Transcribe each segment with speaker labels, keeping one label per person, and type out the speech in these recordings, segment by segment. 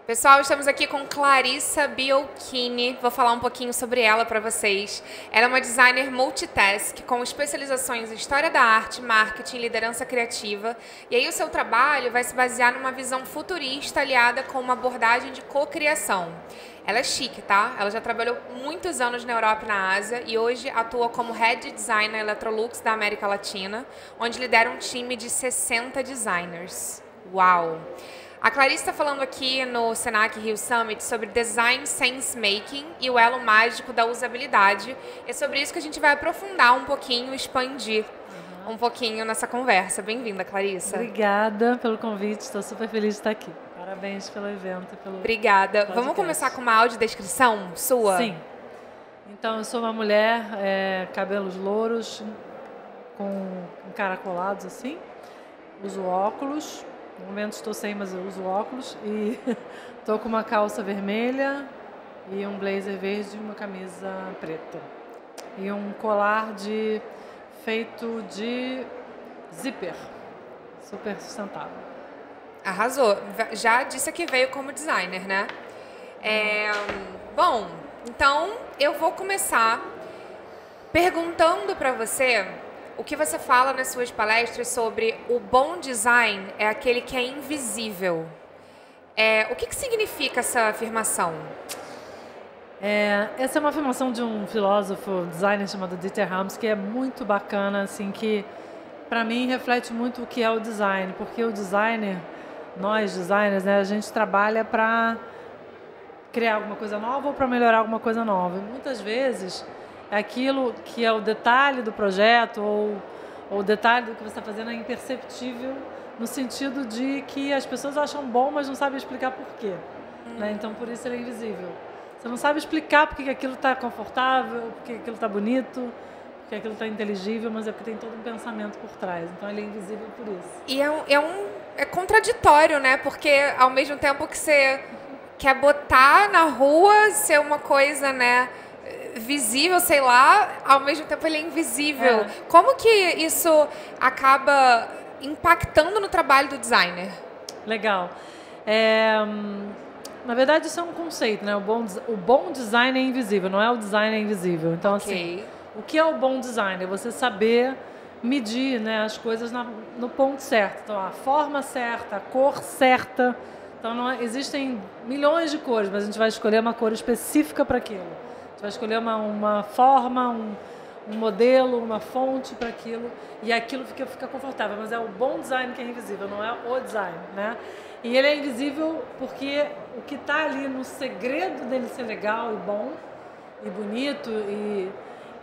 Speaker 1: Pessoal, estamos aqui com Clarissa Biolchini. Vou falar um pouquinho sobre ela para vocês. Ela é uma designer multitask com especializações em história da arte, marketing e liderança criativa. E aí o seu trabalho vai se basear numa visão futurista aliada com uma abordagem de cocriação. Ela é chique, tá? Ela já trabalhou muitos anos na Europa e na Ásia e hoje atua como Head Design na Electrolux da América Latina, onde lidera um time de 60 designers. Uau! A Clarissa está falando aqui no Senac Rio Summit sobre Design Sense Making e o elo mágico da usabilidade. É sobre isso que a gente vai aprofundar um pouquinho, expandir um pouquinho nessa conversa. Bem-vinda, Clarissa.
Speaker 2: Obrigada pelo convite, estou super feliz de estar aqui. Parabéns pelo evento.
Speaker 1: Obrigada.
Speaker 2: Podcast.
Speaker 1: Vamos começar com uma audiodescrição sua?
Speaker 2: Sim. Então, eu sou uma mulher, cabelos louros, com encaracolados assim, uso óculos. No momento estou sem, mas eu uso óculos e estou com uma calça vermelha e um blazer verde e uma camisa preta. E um colar feito de zíper, super sustentável.
Speaker 1: Arrasou. Já disse que veio como designer, né? Bom, então eu vou começar perguntando para você o que você fala nas suas palestras sobre o bom design é aquele que é invisível. O que significa essa afirmação?
Speaker 2: Essa é uma afirmação de um filósofo designer chamado Dieter Rams, que é muito bacana, assim, que para mim reflete muito o que é o design, porque o designer, nós designers, né, a gente trabalha para criar alguma coisa nova ou para melhorar alguma coisa nova. E muitas vezes é aquilo que é o detalhe do projeto ou o detalhe do que você está fazendo é imperceptível no sentido de que as pessoas acham bom, mas não sabem explicar por quê. Né? Então, por isso ele é invisível. Você não sabe explicar porque aquilo está confortável, porque aquilo está bonito, porque aquilo está inteligível, mas é porque tem todo um pensamento por trás. Então, ele é invisível por isso.
Speaker 1: E é contraditório, né? Porque ao mesmo tempo que você quer botar na rua ser uma coisa, né, visível, sei lá, ao mesmo tempo ele é invisível. Como que isso acaba impactando no trabalho do designer?
Speaker 2: Legal. Na verdade, isso é um conceito, né? O bom design é invisível, não é o design é invisível. Então, assim, o que é o bom design? É você saber medir, né, as coisas no ponto certo. Então, a forma certa, a cor certa. Então, existem milhões de cores, mas a gente vai escolher uma cor específica para aquilo. A gente vai escolher uma forma, um modelo, uma fonte para aquilo, e aquilo fica confortável. Mas é o bom design que é invisível, não é o design, né? E ele é invisível porque o que está ali no segredo dele ser legal e bom, e bonito,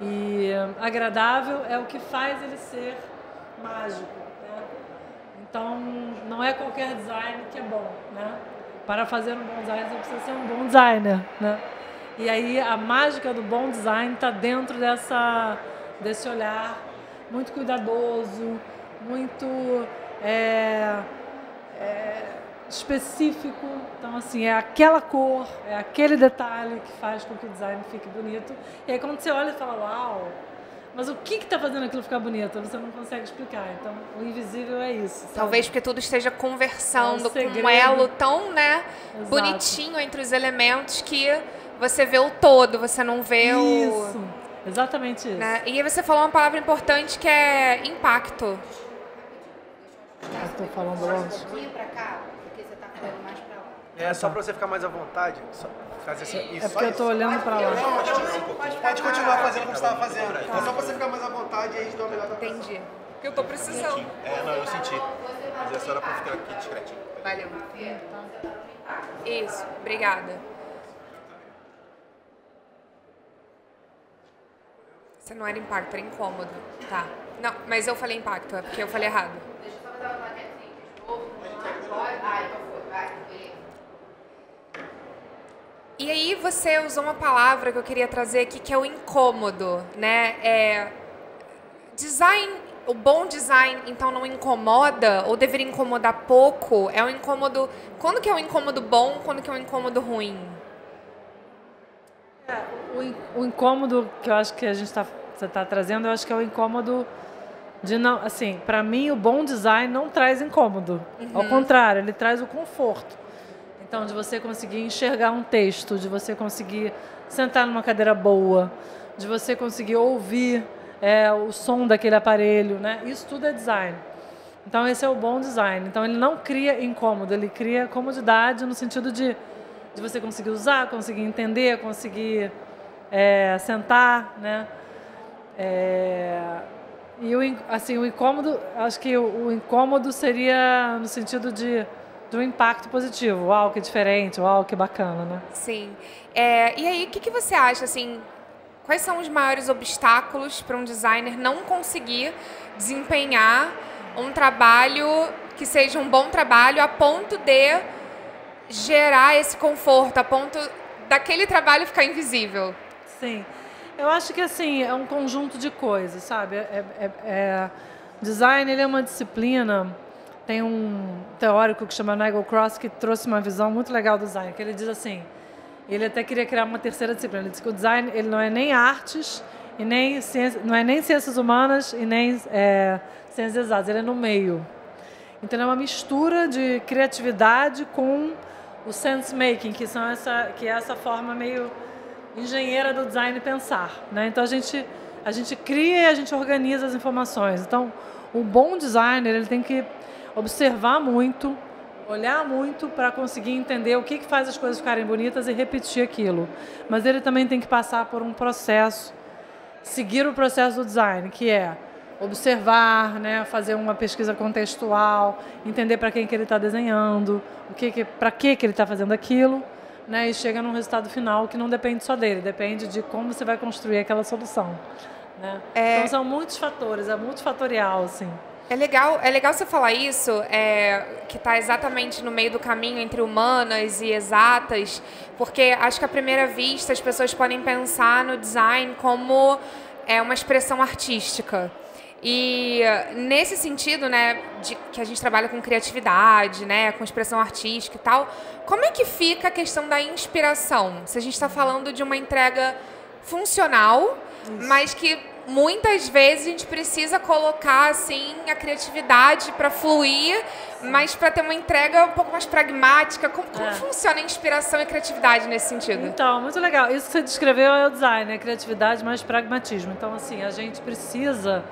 Speaker 2: e agradável, é o que faz ele ser mágico. Né? Então, não é qualquer design que é bom, né? Para fazer um bom design, você precisa ser um bom designer, né? E aí a mágica do bom design está dentro desse olhar muito cuidadoso, muito específico. Então, assim, é aquela cor, é aquele detalhe que faz com que o design fique bonito. E aí quando você olha e fala, uau, mas o que está fazendo aquilo ficar bonito? Você não consegue explicar. Então, o invisível é isso. Sabe?
Speaker 1: Talvez porque tudo esteja conversando com um elo tão, né, bonitinho entre os elementos que você vê o todo, você não vê
Speaker 2: isso, exatamente isso.
Speaker 1: Né? E aí você falou uma palavra importante que é impacto.
Speaker 2: Estou falando longe.
Speaker 3: Um pouquinho para cá, porque você está falando mais para lá.
Speaker 4: É só para você ficar mais à vontade. Fazer assim, isso.
Speaker 2: É porque eu estou olhando para lá.
Speaker 4: Pode continuar fazendo como você estava fazendo. É só para você ficar mais à vontade e aí a gente dá uma melhor.
Speaker 1: Entendi. Porque eu estou precisando.
Speaker 4: Não, eu senti. Mas é só para ficar aqui discretinho.
Speaker 1: Valeu. Isso, obrigada. Você não era impacto, era incômodo. Tá. Não, mas eu falei impacto, é porque eu falei errado.
Speaker 3: Deixa eu só fazer uma plaquetinha de novo. Então foi. Vai.
Speaker 1: E aí você usou uma palavra que eu queria trazer aqui, que é o incômodo, né? O bom design, então, não incomoda? Ou deveria incomodar pouco? É um incômodo... Quando que é um incômodo bom? Quando que é um incômodo ruim?
Speaker 2: O incômodo que eu acho que você está trazendo, eu acho que é o incômodo de não... Assim, para mim, o bom design não traz incômodo. Ao contrário, ele traz o conforto. Então, de você conseguir enxergar um texto, de você conseguir sentar numa cadeira boa, de você conseguir ouvir o som daquele aparelho, né? Isso tudo é design. Então, esse é o bom design. Então, ele não cria incômodo, ele cria comodidade no sentido de você conseguir usar, conseguir entender, conseguir sentar, né? E o incômodo, acho que o incômodo seria no sentido de um impacto positivo. Uau, que diferente, uau, que bacana, né?
Speaker 1: Sim. E aí, o que você acha, assim, quais são os maiores obstáculos para um designer não conseguir desempenhar um trabalho que seja um bom trabalho a ponto de gerar esse conforto, a ponto daquele trabalho ficar invisível?
Speaker 2: Sim. Eu acho que, assim, é um conjunto de coisas, sabe? Design, ele é uma disciplina. Tem um teórico que chama Nigel Cross que trouxe uma visão muito legal do design, que ele diz assim, ele até queria criar uma terceira disciplina. Ele diz que o design, ele não é nem artes, e nem não é nem ciências humanas e nem ciências exatas, ele é no meio. Então, é uma mistura de criatividade com o sense-making, que é essa forma meio engenheira do design pensar, né? Então, a gente cria e a gente organiza as informações. Então, o bom designer, ele tem que observar muito, olhar muito para conseguir entender o que faz as coisas ficarem bonitas e repetir aquilo. Mas ele também tem que passar por um processo, seguir o processo do design, que é observar, né, fazer uma pesquisa contextual, entender para quem que ele está desenhando, para que ele está fazendo aquilo, né, e chega num resultado final que não depende só dele, depende de como você vai construir aquela solução, né? Então são muitos fatores, é multifatorial, assim.
Speaker 1: É legal você falar isso, que está exatamente no meio do caminho entre humanas e exatas, porque acho que à primeira vista as pessoas podem pensar no design como uma expressão artística. E nesse sentido, né, que a gente trabalha com criatividade, né, com expressão artística e tal, como é que fica a questão da inspiração? Se a gente está falando de uma entrega funcional, mas que muitas vezes a gente precisa colocar assim a criatividade para fluir, mas para ter uma entrega um pouco mais pragmática. Como funciona a inspiração e a criatividade nesse sentido?
Speaker 2: Então, muito legal. Isso que você descreveu é o design, né? Criatividade mais pragmatismo. Então, assim, a gente precisa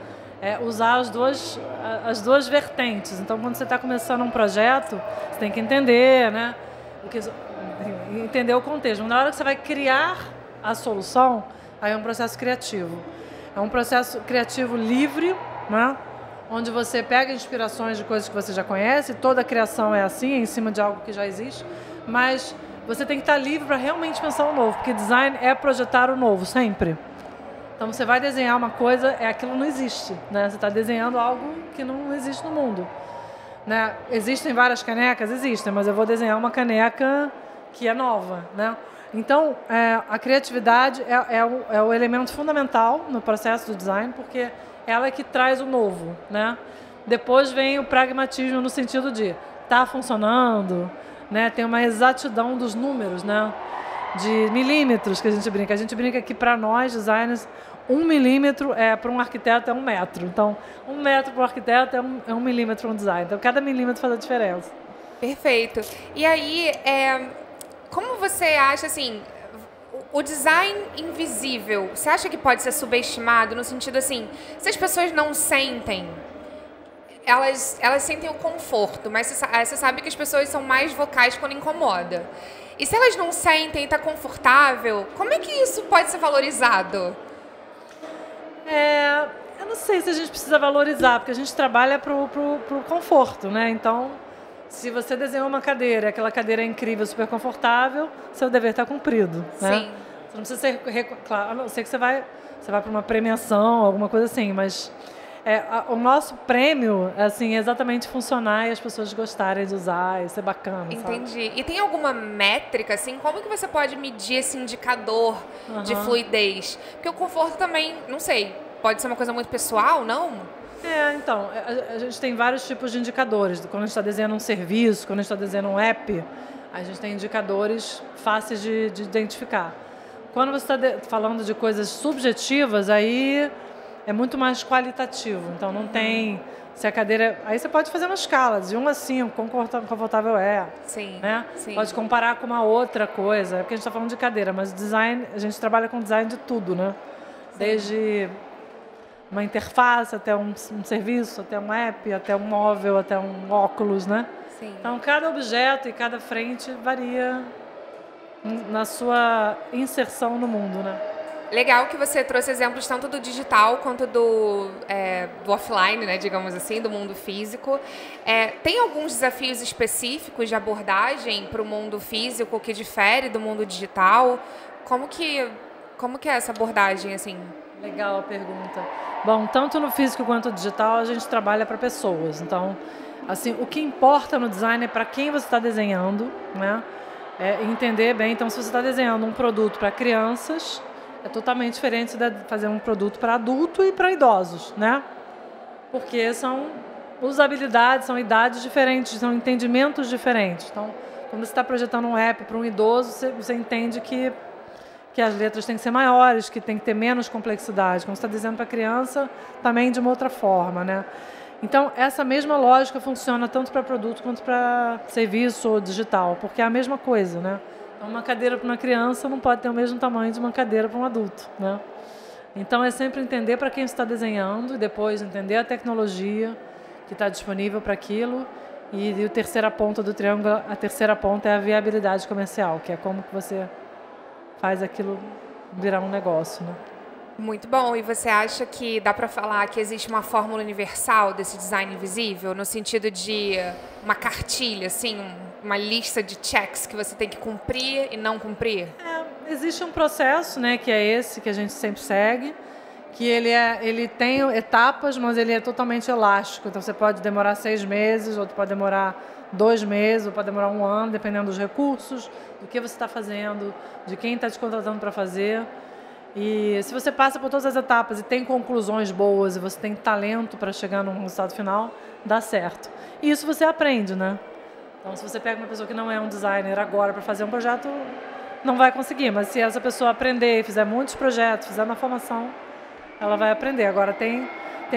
Speaker 2: usar as duas vertentes. Então, quando você está começando um projeto, você tem que entender, né? Entender o contexto. Na hora que você vai criar a solução, aí é um processo criativo. É um processo criativo livre, né? Onde você pega inspirações de coisas que você já conhece, toda a criação é assim, em cima de algo que já existe, mas você tem que estar livre para realmente pensar o novo, porque design é projetar o novo, sempre. Então, você vai desenhar uma coisa, aquilo não existe, né? Você está desenhando algo que não existe no mundo, né? Existem várias canecas? Existem, mas eu vou desenhar uma caneca que é nova, né? Então, a criatividade é o elemento fundamental no processo do design, porque ela é que traz o novo, né? Depois vem o pragmatismo no sentido de tá funcionando, né? Tem uma exatidão dos números, né? De milímetros que a gente brinca. A gente brinca que para nós, designers, 1 milímetro para um arquiteto é 1 metro. Então, 1 metro para o arquiteto é 1 milímetro para um design. Então, cada milímetro faz a diferença.
Speaker 1: Perfeito. E aí, como você acha, assim, o design invisível, você acha que pode ser subestimado no sentido, assim, se as pessoas não sentem, elas sentem o conforto, mas você sabe que as pessoas são mais vocais quando incomoda. E se elas não sentem, está confortável, como é que isso pode ser valorizado?
Speaker 2: Eu não sei se a gente precisa valorizar, porque a gente trabalha pro conforto, né? Então, se você desenhou uma cadeira, aquela cadeira é incrível, super confortável, seu dever está cumprido, né?
Speaker 1: Sim.
Speaker 2: Você não precisa ser... Claro, a não ser que você vai para uma premiação, alguma coisa assim, mas o nosso prêmio é assim, exatamente funcionar e as pessoas gostarem de usar, isso é bacana.
Speaker 1: Entendi.
Speaker 2: Sabe?
Speaker 1: E tem alguma métrica, assim, como que você pode medir esse indicador de fluidez? Porque o conforto também, não sei, pode ser uma coisa muito pessoal, não?
Speaker 2: Então, a gente tem vários tipos de indicadores. Quando a gente está desenhando um serviço, quando a gente está desenhando um app, a gente tem indicadores fáceis de identificar. Quando você está falando de coisas subjetivas, aí é muito mais qualitativo. Então, não tem Se a cadeira... Aí você pode fazer uma escala, de 1 a 5, quão confortável é.
Speaker 1: Sim,
Speaker 2: né?
Speaker 1: sim.
Speaker 2: Pode comparar com uma outra coisa, porque a gente está falando de cadeira, mas design, a gente trabalha com design de tudo, né? Desde uma interface, até um serviço, até um app, até um móvel, até um óculos, né?
Speaker 1: Sim.
Speaker 2: Então, cada objeto e cada frente varia na sua inserção no mundo, né?
Speaker 1: Legal que você trouxe exemplos tanto do digital quanto do offline, né, digamos assim, do mundo físico. Tem alguns desafios específicos de abordagem para o mundo físico que difere do mundo digital? Como que é essa abordagem, assim?
Speaker 2: Legal a pergunta. Bom, tanto no físico quanto no digital, a gente trabalha para pessoas. Então, assim, o que importa no design é para quem você está desenhando, né? Entender bem. Então, se você está desenhando um produto para crianças, é totalmente diferente de fazer um produto para adulto e para idosos, né? Porque são usabilidades, são idades diferentes, são entendimentos diferentes. Então, quando você está projetando um app para um idoso, você entende que as letras têm que ser maiores, que tem que ter menos complexidade. Quando você está desenhando para criança, também de uma outra forma, né? Então, essa mesma lógica funciona tanto para produto quanto para serviço ou digital, porque é a mesma coisa, né? Uma cadeira para uma criança não pode ter o mesmo tamanho de uma cadeira para um adulto, né? Então, é sempre entender para quem você está desenhando e depois entender a tecnologia que está disponível para aquilo. E a terceira ponta do triângulo, a terceira ponta é a viabilidade comercial, que é como que você faz aquilo virar um negócio, né?
Speaker 1: Muito bom. E você acha que dá para falar que existe uma fórmula universal desse design invisível, no sentido de uma cartilha, assim, uma lista de checks que você tem que cumprir e não cumprir?
Speaker 2: Existe um processo, né, que é esse que a gente sempre segue, que ele tem etapas, mas ele é totalmente elástico. Então, você pode demorar 6 meses, outro pode demorar 2 meses, ou pode demorar 1 ano, dependendo dos recursos, do que você está fazendo, de quem está te contratando para fazer. E se você passa por todas as etapas e tem conclusões boas e você tem talento para chegar num resultado final, dá certo. E isso você aprende, né? Então, se você pega uma pessoa que não é um designer agora para fazer um projeto, não vai conseguir. Mas se essa pessoa aprender, fizer muitos projetos, fizer uma formação, ela vai aprender. Agora, tem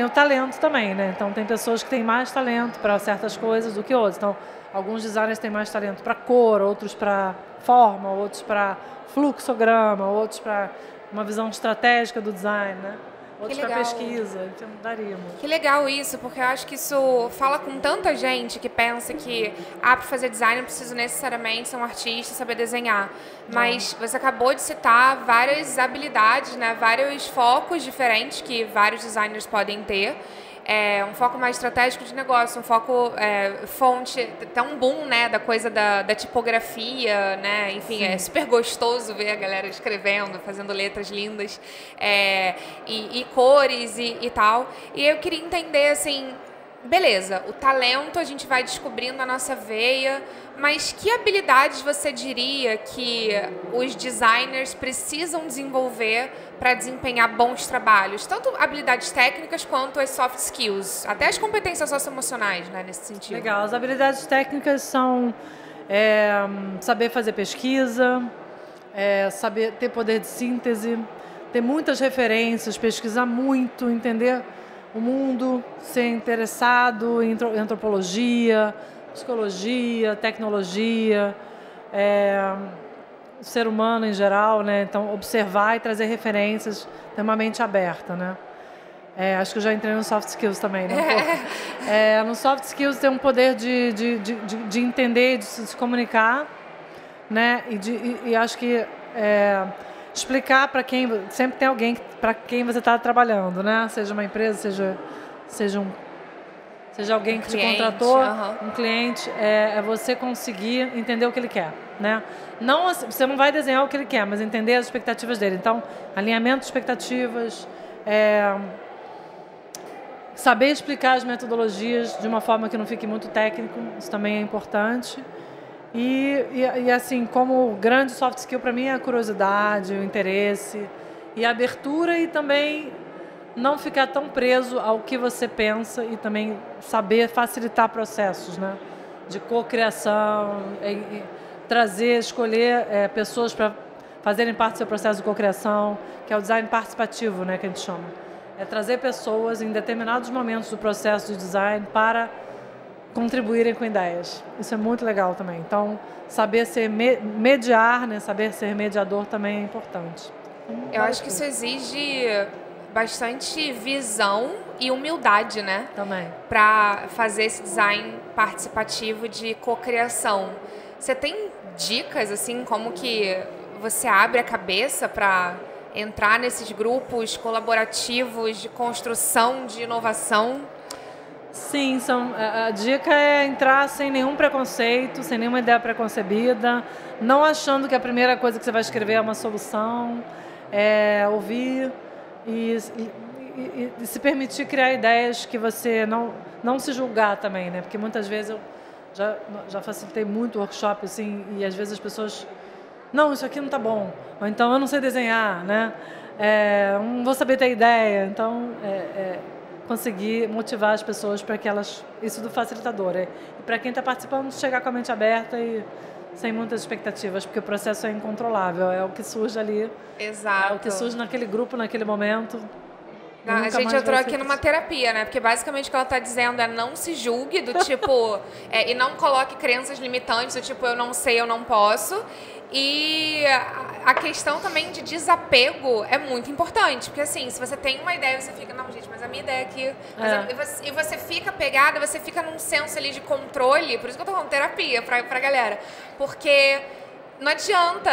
Speaker 2: o talento também, né? Então, tem pessoas que têm mais talento para certas coisas do que outras. Então, alguns designers têm mais talento para cor, outros para forma, outros para fluxograma, outros para uma visão estratégica do design, né? Outros para pesquisa, então daria muito.
Speaker 1: Que legal isso, porque eu acho que isso fala com tanta gente que pensa que para fazer design eu preciso necessariamente ser um artista, saber desenhar. Mas você acabou de citar várias habilidades, né? Vários focos diferentes que vários designers podem ter. Um foco mais estratégico de negócio, um foco fonte, tá um boom, né, da coisa da tipografia, né, enfim, sim. É super gostoso ver a galera escrevendo, fazendo letras lindas, e cores e tal. E eu queria entender, assim, beleza, o talento a gente vai descobrindo a nossa veia, mas que habilidades você diria que os designers precisam desenvolver para desempenhar bons trabalhos? Tanto habilidades técnicas quanto as soft skills, até as competências socioemocionais, né, nesse sentido.
Speaker 2: Legal, as habilidades técnicas são saber fazer pesquisa, saber ter poder de síntese, ter muitas referências, pesquisar muito, entender o mundo, ser interessado em antropologia, psicologia, tecnologia, o ser humano em geral, né? Então, observar e trazer referências, ter uma mente aberta, né? Acho que eu já entrei no soft skills também, né? No soft skills tem um poder de entender, de se comunicar, né? E acho que explicar para quem... Sempre tem alguém para quem você está trabalhando, né? Seja uma empresa, seja alguém que te contratou, um cliente, você conseguir entender o que ele quer, né? Não, você não vai desenhar o que ele quer, mas entender as expectativas dele. Então, alinhamento de expectativas, saber explicar as metodologias de uma forma que não fique muito técnico, isso também é importante. E assim, como grande soft skill para mim é a curiosidade, o interesse e a abertura, e também não ficar tão preso ao que você pensa e também saber facilitar processos, né? De cocriação, trazer, escolher pessoas para fazerem parte do seu processo de cocriação, que é o design participativo, né, que a gente chama. é trazer pessoas em determinados momentos do processo de design para contribuírem com ideias. Isso é muito legal também. Então, saber ser mediar, né, saber ser mediador também é importante.
Speaker 1: Eu acho que isso exige bastante visão e humildade, né?
Speaker 2: Também.
Speaker 1: Para fazer esse design participativo de cocriação. Você tem dicas, assim, como que você abre a cabeça para entrar nesses grupos colaborativos de construção, de inovação?
Speaker 2: Sim, a dica é entrar sem nenhum preconceito, sem nenhuma ideia preconcebida, não achando que a primeira coisa que você vai escrever é uma solução, ouvir e se permitir criar ideias que você não se julgar também, né? Porque muitas vezes eu já facilitei muito workshop, assim, e às vezes as pessoas, não, isso aqui não está bom, ou então eu não sei desenhar, né? Não vou saber ter ideia, então conseguir motivar as pessoas para que elas, isso do facilitador, e para quem está participando chegar com a mente aberta e sem muitas expectativas, porque o processo é incontrolável, é o que surge ali,
Speaker 1: exato,
Speaker 2: é o que surge naquele grupo, naquele momento.
Speaker 1: A gente entrou aqui numa terapia, né? Porque basicamente o que ela está dizendo é não se julgue, do tipo, e não coloque crenças limitantes, do tipo, eu não sei, eu não posso. E a questão também de desapego é muito importante, porque assim, se você tem uma ideia, você fica, não, gente, mas a minha ideia aqui... E você fica pegada, você fica num senso ali de controle, por isso que eu tô falando terapia pra galera, porque... Não adianta,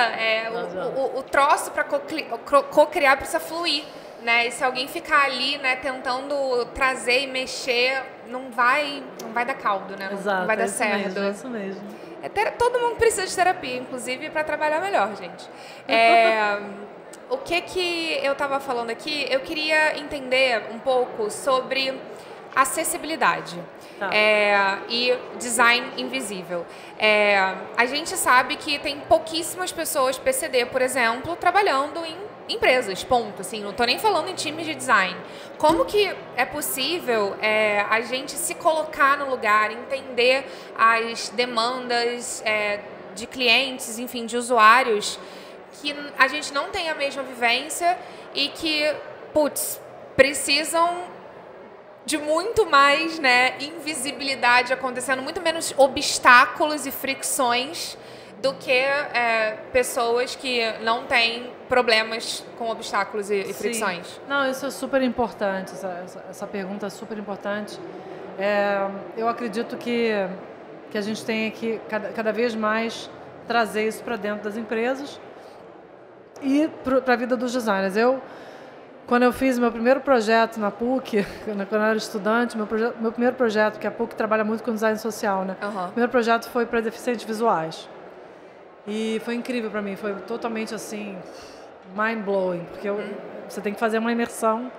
Speaker 1: o troço para co-criar precisa fluir, né? E se alguém ficar ali, né, tentando trazer e mexer, não vai dar caldo, né?
Speaker 2: Exato,
Speaker 1: não vai dar certo.
Speaker 2: É isso mesmo.
Speaker 1: Todo mundo precisa de terapia, inclusive para trabalhar melhor, gente. O que eu estava falando aqui, eu queria entender um pouco sobre acessibilidade.
Speaker 2: Tá.
Speaker 1: E design invisível. A gente sabe que tem pouquíssimas pessoas PCD, por exemplo, trabalhando em empresas, ponto. Assim, não estou nem falando em times de design. Como que é possível a gente se colocar no lugar, entender as demandas de clientes, enfim, de usuários, que a gente não tem a mesma vivência e que, precisam de muito mais, né, invisibilidade acontecendo, muito menos obstáculos e fricções do que pessoas que não têm problemas com obstáculos e fricções.
Speaker 2: Não, isso é super importante, essa pergunta é super importante. Eu acredito que a gente tem que cada vez mais trazer isso para dentro das empresas e para a vida dos designers. Quando eu fiz meu primeiro projeto na PUC, quando eu era estudante, meu primeiro projeto, que a PUC trabalha muito com design social, né?
Speaker 1: Uhum.
Speaker 2: O primeiro projeto foi para deficientes visuais. E foi incrível para mim, foi totalmente assim, mind-blowing, porque você tem que fazer uma imersão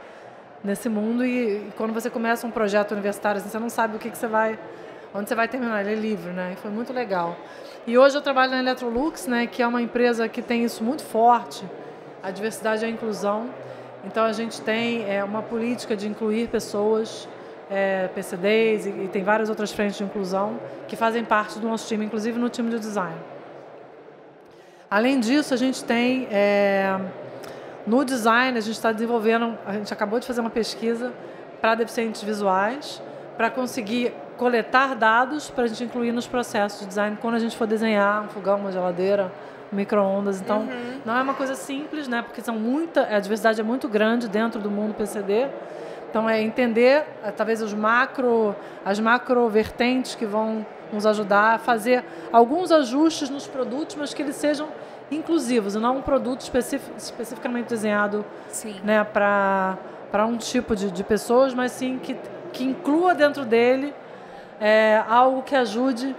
Speaker 2: nesse mundo e quando você começa um projeto universitário, assim, você não sabe onde você vai terminar, ele é livre, né? E foi muito legal. E hoje eu trabalho na Electrolux, né, que é uma empresa que tem isso muito forte, a diversidade e a inclusão. Então a gente tem uma política de incluir pessoas, PCDs e tem várias outras frentes de inclusão que fazem parte do nosso time, inclusive no time de design. Além disso, a gente tem, no design, a gente está desenvolvendo, a gente acabou de fazer uma pesquisa para deficientes visuais, para conseguir coletar dados para a gente incluir nos processos de design quando a gente for desenhar um fogão, uma geladeira, micro-ondas. Então, não é uma coisa simples, né? Porque a diversidade é muito grande dentro do mundo PCD. Então, é entender, talvez, as macro vertentes que vão nos ajudar a fazer alguns ajustes nos produtos, mas que eles sejam inclusivos, e não um produto especificamente desenhado, né, para um tipo de pessoas, mas sim que inclua dentro dele algo que ajude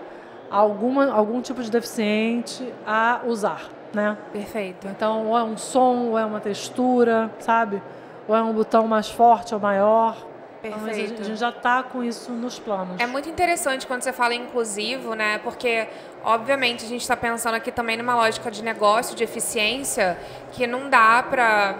Speaker 2: algum tipo de deficiente a usar, né?
Speaker 1: Perfeito.
Speaker 2: Então, ou é um som, ou é uma textura, sabe? Ou é um botão mais forte ou maior.
Speaker 1: Perfeito.
Speaker 2: Então, a gente já está com isso nos planos.
Speaker 1: É muito interessante quando você fala inclusivo, né? Porque, obviamente, a gente está pensando aqui também numa lógica de negócio, de eficiência, que não dá para...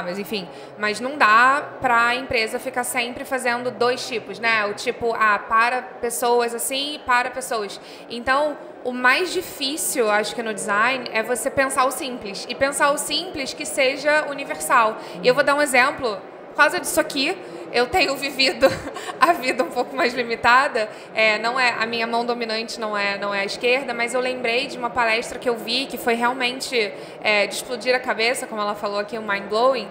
Speaker 1: mas enfim, mas não dá para a empresa ficar sempre fazendo dois tipos, né? O tipo, para pessoas assim e para pessoas. Então, o mais difícil, acho que no design, é você pensar o simples. E pensar o simples que seja universal. E eu vou dar um exemplo causa disso aqui, eu tenho vivido a vida um pouco mais limitada. Não é a minha mão dominante, não é a esquerda, mas eu lembrei de uma palestra que eu vi que foi realmente de explodir a cabeça, como ela falou aqui, o mind blowing,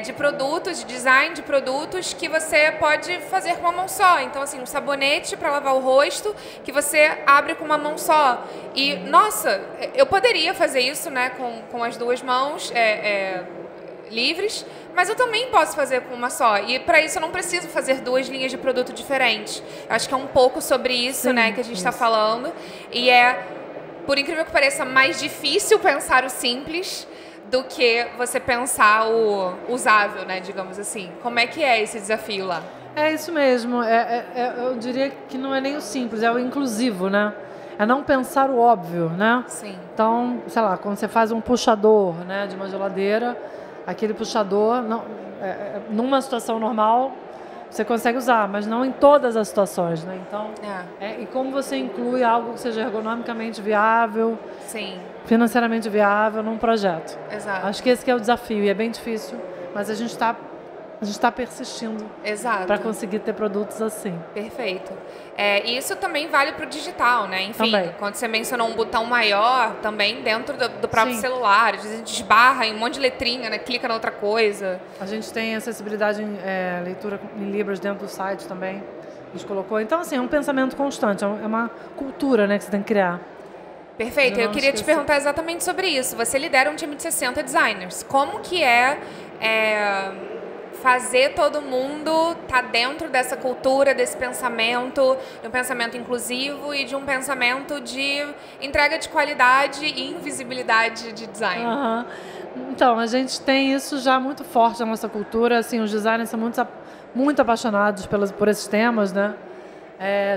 Speaker 1: de produtos, de design de produtos que você pode fazer com uma mão só. Então, assim, um sabonete para lavar o rosto que você abre com uma mão só. E, nossa, eu poderia fazer isso, né, com as duas mãos livres, mas eu também posso fazer com uma só. E para isso eu não preciso fazer duas linhas de produto diferentes. Eu acho que é um pouco sobre isso, sim, né, que a gente está falando. E por incrível que pareça, mais difícil pensar o simples do que você pensar o usável, né, digamos assim. Como é que é esse desafio lá?
Speaker 2: É isso mesmo. Eu diria que não é nem o simples, é o inclusivo, né? É não pensar o óbvio, né?
Speaker 1: Sim.
Speaker 2: Então, sei lá, quando você faz um puxador, né, de uma geladeira, aquele puxador, numa situação normal, você consegue usar, mas não em todas as situações, né? Então, e como você inclui algo que seja ergonomicamente viável,
Speaker 1: sim,
Speaker 2: financeiramente viável num projeto.
Speaker 1: Exato.
Speaker 2: Acho que esse que é o desafio, e é bem difícil, mas a gente está persistindo para conseguir ter produtos assim.
Speaker 1: Perfeito. E isso também vale para o digital, né? Enfim,
Speaker 2: também.
Speaker 1: Quando você mencionou um botão maior, também dentro do próprio celular, a gente esbarra em um monte de letrinha, né? Clica na outra coisa.
Speaker 2: A gente tem acessibilidade em leitura em Libras dentro do site também. A gente colocou. Então, assim, é um pensamento constante, é uma cultura, né, que você tem que criar.
Speaker 1: Perfeito. Eu queria te perguntar exatamente sobre isso. Você lidera um time de 60 designers. Como que fazer todo mundo estar dentro dessa cultura, desse pensamento, de um pensamento inclusivo e de um pensamento de entrega de qualidade e invisibilidade de design?
Speaker 2: Uhum. Então, a gente tem isso já muito forte na nossa cultura. Assim, os designers são muito apaixonados por esses temas, né?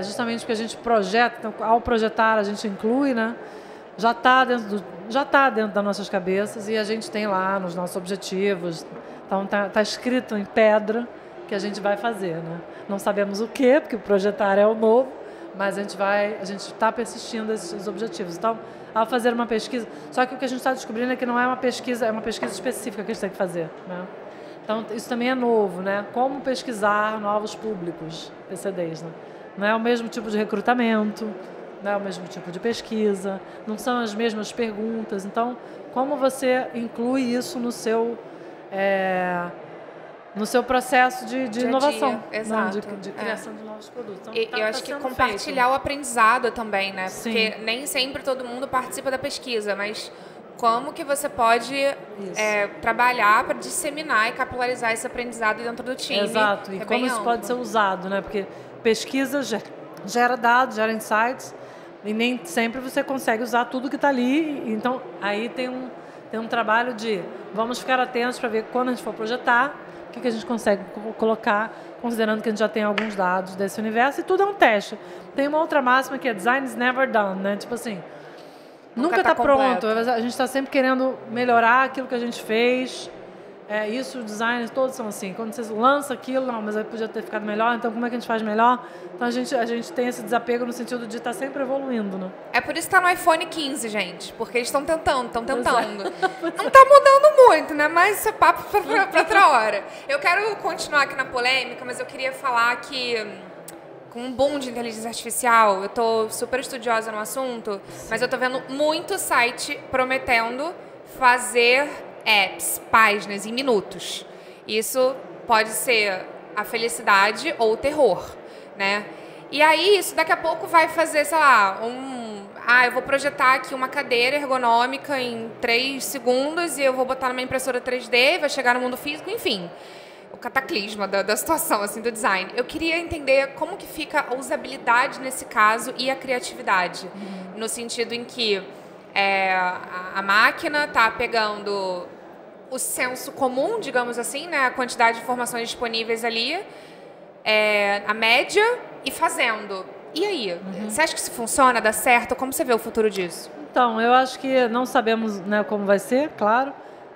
Speaker 2: Justamente porque a gente projeta, então, ao projetar a gente inclui, né? Já está dentro das nossas cabeças e a gente tem lá nos nossos objetivos. Então, tá escrito em pedra que a gente vai fazer, né? Não sabemos o quê, porque projetar é o novo, mas a gente está persistindo esses objetivos. Então, ao fazer uma pesquisa... Só que o que a gente está descobrindo é que não é uma pesquisa, é uma pesquisa específica que a gente tem que fazer, né? Então, isso também é novo, né? Como pesquisar novos públicos, PCDs, né? Não é o mesmo tipo de recrutamento, não é o mesmo tipo de pesquisa, não são as mesmas perguntas. Então, como você inclui isso no seu processo de inovação,
Speaker 1: exato,
Speaker 2: de criação de novos produtos. Então,
Speaker 1: eu acho que compartilhar o aprendizado também, né?
Speaker 2: Sim.
Speaker 1: Porque nem sempre todo mundo participa da pesquisa, mas como que você pode trabalhar para disseminar e capilarizar esse aprendizado dentro do time.
Speaker 2: Exato, e como isso pode ser usado, né? Porque pesquisa gera dados, gera insights, e nem sempre você consegue usar tudo que está ali. Então, aí tem um trabalho de vamos ficar atentos para ver quando a gente for projetar, o que a gente consegue colocar, considerando que a gente já tem alguns dados desse universo, e tudo é um teste. Tem uma outra máxima que é design is never done, né? Tipo assim, nunca está pronto. A gente está sempre querendo melhorar aquilo que a gente fez. Isso, os designers todos são assim. Quando você lança aquilo, não, mas aí podia ter ficado melhor, então como é que a gente faz melhor? Então a gente tem esse desapego no sentido de estar sempre evoluindo, né?
Speaker 1: É por isso que está no iPhone 15, gente, porque eles estão tentando. Não está mudando muito, né? Mas isso é papo para outra hora. Eu quero continuar aqui na polêmica, mas eu queria falar que com um boom de inteligência artificial, eu estou super estudiosa no assunto, mas eu estou vendo muito site prometendo fazer apps, páginas em minutos. Isso pode ser a felicidade ou o terror, né? E aí, isso daqui a pouco vai fazer, sei lá, eu vou projetar aqui uma cadeira ergonômica em 3 segundos e eu vou botar numa impressora 3D, vai chegar no mundo físico, enfim. O cataclisma da situação, assim, do design. Eu queria entender como que fica a usabilidade nesse caso e a criatividade. No sentido em que a máquina está pegando o senso comum, digamos assim, né, a quantidade de informações disponíveis ali, a média, e fazendo. E aí? Você acha que isso funciona, dá certo? Como você vê o futuro disso?
Speaker 2: Então, eu acho que não sabemos, né, como vai ser, claro,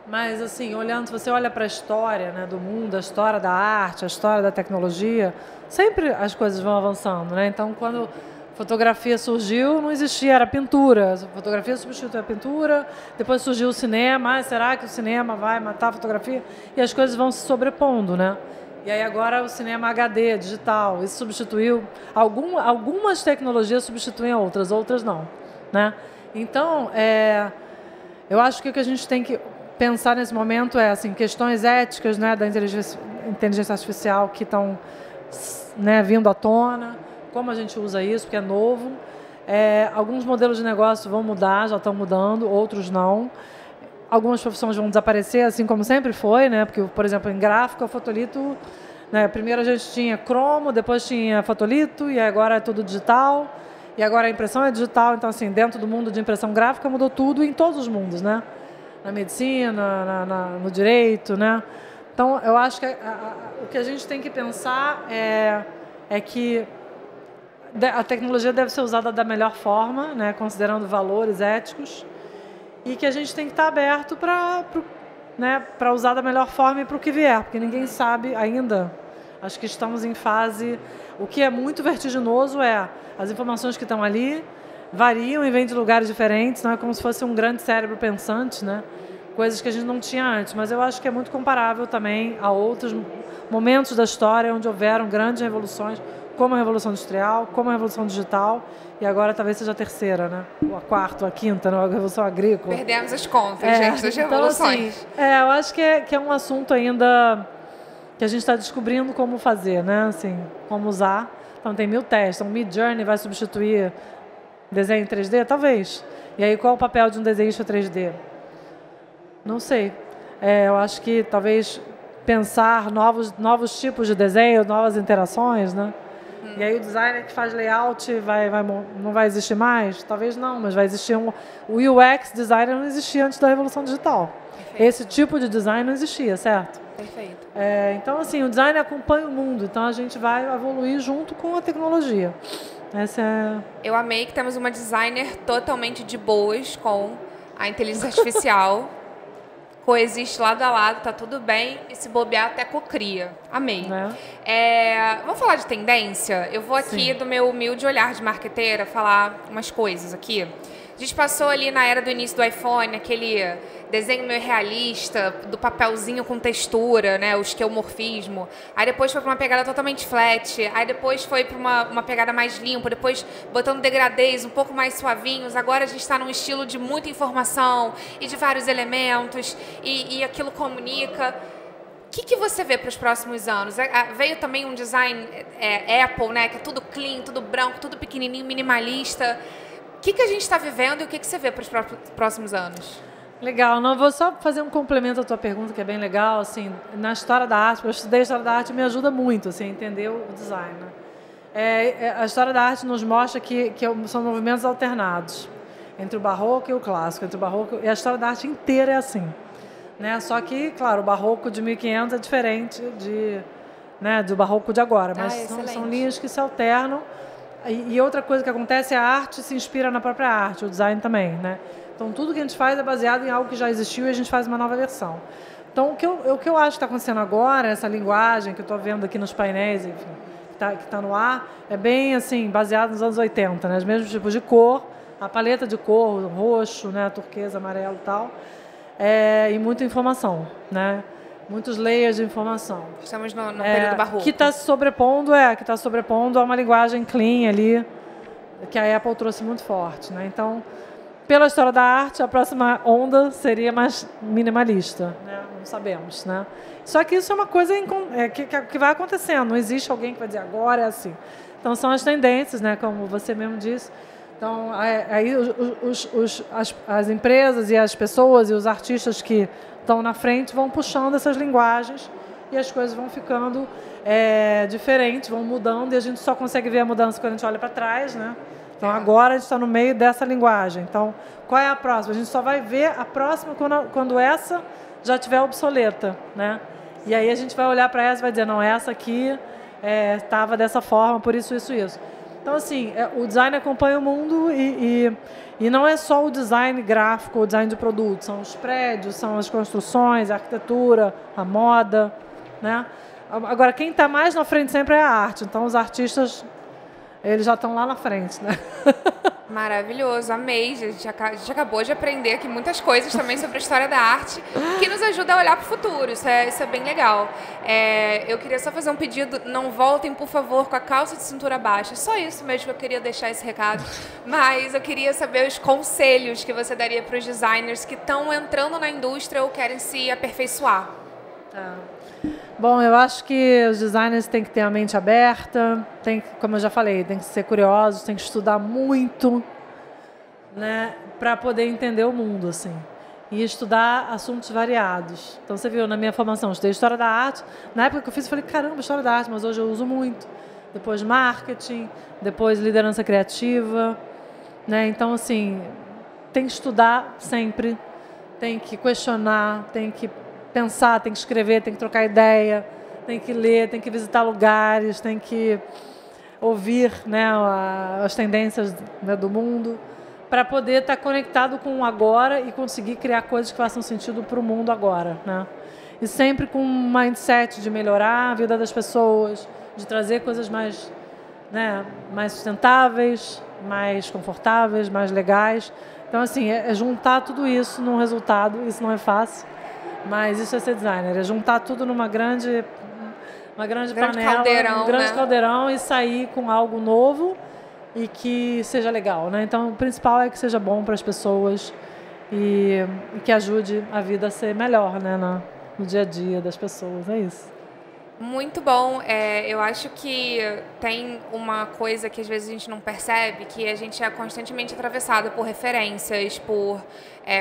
Speaker 2: mas assim, se você olha para a história, né, do mundo, a história da arte, a história da tecnologia, sempre as coisas vão avançando, né? Então, quando Fotografia surgiu, não existia, era pintura. A fotografia substituiu a pintura, depois surgiu o cinema. Será que o cinema vai matar a fotografia? E as coisas vão se sobrepondo, né? E aí agora o cinema HD, digital, isso substituiu... Algumas tecnologias substituem outras, outras não, né? Então, eu acho que o que a gente tem que pensar nesse momento é assim, questões éticas, né, da inteligência artificial que estão, né, vindo à tona, como a gente usa isso, porque é novo. Alguns modelos de negócio vão mudar, já estão mudando, outros não. Algumas profissões vão desaparecer, assim como sempre foi, né? Porque, por exemplo, em gráfico, a fotolito, né, primeiro a gente tinha cromo, depois tinha fotolito, e agora é tudo digital, e agora a impressão é digital. Então, assim, dentro do mundo de impressão gráfica mudou tudo em todos os mundos, né? Na medicina, no direito, né? Então, eu acho que o que a gente tem que pensar é que a tecnologia deve ser usada da melhor forma, né, considerando valores éticos, e que a gente tem que estar aberto para usar da melhor forma e para o que vier, porque ninguém sabe ainda. Acho que estamos em fase... O que é muito vertiginoso as informações que estão ali variam e vêm de lugares diferentes, não é como se fosse um grande cérebro pensante, né? Coisas que a gente não tinha antes, mas eu acho que é muito comparável também a outros momentos da história onde houveram grandes revoluções, como a Revolução Industrial, como a Revolução Digital, e agora talvez seja a terceira, né? Ou a quarta, ou a quinta, né? A Revolução Agrícola.
Speaker 1: Perdemos as contas, gente, das revoluções.
Speaker 2: Então, assim, eu acho que é um assunto ainda que a gente está descobrindo como fazer, né? Assim, como usar. Então, tem 1000 testes. Então, Midjourney vai substituir desenho em 3D? Talvez. E aí, qual é o papel de um desenhista 3D? Não sei. Eu acho que talvez pensar novos tipos de desenho, novas interações, né? E aí o designer que faz layout não vai existir mais? Talvez não, mas vai existir o UX designer não existia antes da Revolução Digital. Perfeito. Esse tipo de design não existia, certo?
Speaker 1: Perfeito.
Speaker 2: Então, assim, o design acompanha o mundo, então a gente vai evoluir junto com a tecnologia.
Speaker 1: Eu amei que temos uma designer totalmente de boas com a inteligência artificial. Coexiste lado a lado, tá tudo bem, e se bobear até cocria. Amei. Vamos falar de tendência? Eu vou aqui, do meu humilde olhar de marqueteira, falar umas coisas aqui. A gente passou ali na era do início do iPhone, aquele desenho meio realista, do papelzinho com textura, né, o esquemorfismo. Aí depois foi para uma pegada totalmente flat. Aí depois foi para uma pegada mais limpa. Depois botando degradês um pouco mais suavinhos. Agora a gente está num estilo de muita informação e de vários elementos. E aquilo comunica. O que você vê para os próximos anos? Veio também um design Apple, né, que é tudo clean, tudo branco, tudo pequenininho, minimalista. O que a gente está vivendo e o que você vê para os próximos anos?
Speaker 2: Legal. Não, vou só fazer um complemento à tua pergunta, que é bem legal. Assim, na história da arte, eu estudei a história da arte, me ajuda muito assim, a entender o design. Né? A história da arte nos mostra que são movimentos alternados entre o barroco e o clássico, entre o barroco e a história da arte inteira é assim. Né? Só que, claro, o barroco de 1500 é diferente do barroco de agora, mas são linhas que se alternam. E outra coisa que acontece é a arte se inspira na própria arte, o design também, né? Então, tudo que a gente faz é baseado em algo que já existiu e a gente faz uma nova versão. Então, o que eu acho que está acontecendo agora, essa linguagem que eu estou vendo aqui nos painéis, enfim, que está no ar, é bem assim, baseado nos anos 80, né? Os mesmos tipos de cor, a paleta de cor, roxo, né? Turquesa, amarelo e tal, e muita informação, né? Muitos layers de informação.
Speaker 1: Estamos no período barroco.
Speaker 2: Que está se sobrepondo a uma linguagem clean ali, que a Apple trouxe muito forte, né? Então, pela história da arte, a próxima onda seria mais minimalista, né? Não sabemos, né? Só que isso é uma coisa que vai acontecendo. Não existe alguém que vai dizer agora é assim. Então, são as tendências, né? Como você mesmo disse. Então, aí as empresas e as pessoas e os artistas que estão na frente vão puxando essas linguagens e as coisas vão ficando diferentes, vão mudando e a gente só consegue ver a mudança quando a gente olha para trás, né? Então agora a gente está no meio dessa linguagem. Então, qual é a próxima? A gente só vai ver a próxima quando essa já estiver obsoleta, né? E aí a gente vai olhar para essa e vai dizer, não, essa aqui estava dessa forma, por isso, isso, isso. Então, assim, o design acompanha o mundo e não é só o design gráfico, o design de produto, são os prédios, são as construções, a arquitetura, a moda, né? Agora, quem está mais na frente sempre é a arte. Então, os artistas eles já estão lá na frente, né?
Speaker 1: Maravilhoso, amei. A gente acabou de aprender aqui muitas coisas também sobre a história da arte, que nos ajuda a olhar para o futuro. Isso é bem legal. Eu queria só fazer um pedido, não voltem, por favor, com a calça de cintura baixa. Só isso mesmo que eu queria deixar esse recado. Mas eu queria saber os conselhos que você daria para os designers que estão entrando na indústria ou querem se aperfeiçoar.
Speaker 2: Tá. Bom, eu acho que os designers têm que ter a mente aberta, como eu já falei, tem que ser curiosos, tem que estudar muito, né, para poder entender o mundo, assim. E estudar assuntos variados. Então, você viu, na minha formação, eu estudei História da Arte. Na época que eu fiz, eu falei, caramba, História da Arte, mas hoje eu uso muito. Depois marketing, depois liderança criativa, né? Então, assim, tem que estudar sempre, tem que questionar, tem que pensar, tem que escrever, tem que trocar ideia, tem que ler, tem que visitar lugares, tem que ouvir, né, as tendências, né, do mundo, para poder estar conectado com o agora e conseguir criar coisas que façam sentido para o mundo agora, né? E sempre com um mindset de melhorar a vida das pessoas, de trazer coisas mais, né, mais sustentáveis, mais confortáveis, mais legais. Então, assim, é juntar tudo isso num resultado. Isso não é fácil. Mas isso é ser designer, é juntar tudo numa grande panela, um grande caldeirão e sair com algo novo e que seja legal, né? Então, o principal é que seja bom para as pessoas e que ajude a vida a ser melhor, né? No dia a dia das pessoas, é isso.
Speaker 1: Muito bom. Eu acho que tem uma coisa que às vezes a gente não percebe, que a gente é constantemente atravessado por referências, por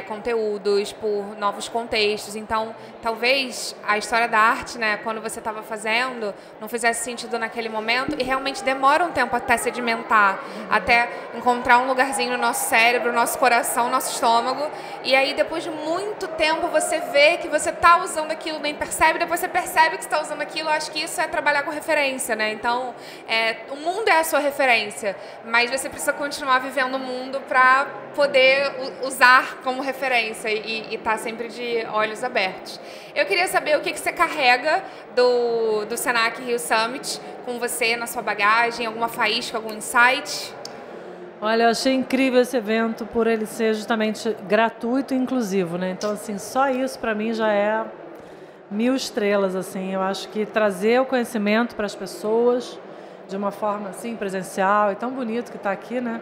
Speaker 1: conteúdos, por novos contextos. Então, talvez a história da arte, né, quando você estava fazendo, não fizesse sentido naquele momento e realmente demora um tempo até sedimentar, até encontrar um lugarzinho no nosso cérebro, no nosso coração, no nosso estômago. E aí, depois de muito tempo, você vê que você está usando aquilo, nem percebe, depois você percebe que está usando aquilo. Eu acho que isso é trabalhar com referência, né? Então, o mundo é a sua referência, mas você precisa continuar vivendo o mundo para poder usar como referência e estar sempre de olhos abertos. Eu queria saber o que você carrega do Senac Rio Summit com você na sua bagagem, alguma faísca, algum insight?
Speaker 2: Olha, eu achei incrível esse evento por ele ser justamente gratuito e inclusivo, né? Então, assim, só isso para mim já é 1000 estrelas, assim. Eu acho que trazer o conhecimento para as pessoas de uma forma assim presencial e tão bonito que está aqui, né?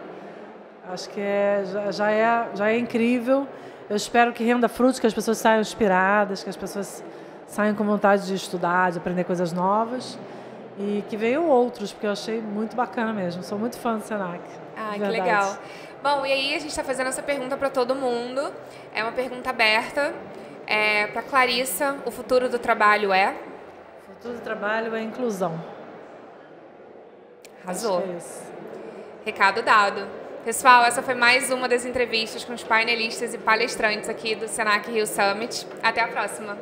Speaker 2: Acho que já é incrível. Eu espero que renda frutos, que as pessoas saiam inspiradas, que as pessoas saiam com vontade de estudar, de aprender coisas novas e que venham outros, porque eu achei muito bacana mesmo. Sou muito fã do Senac.
Speaker 1: Ah, que legal. Bom, e aí a gente está fazendo essa pergunta para todo mundo. É uma pergunta aberta. Para Clarissa, o futuro do trabalho é?
Speaker 2: O futuro do trabalho é inclusão.
Speaker 1: Arrasou.
Speaker 2: Acho que é isso.
Speaker 1: Recado dado. Pessoal, essa foi mais uma das entrevistas com os painelistas e palestrantes aqui do Senac Rio Summit. Até a próxima.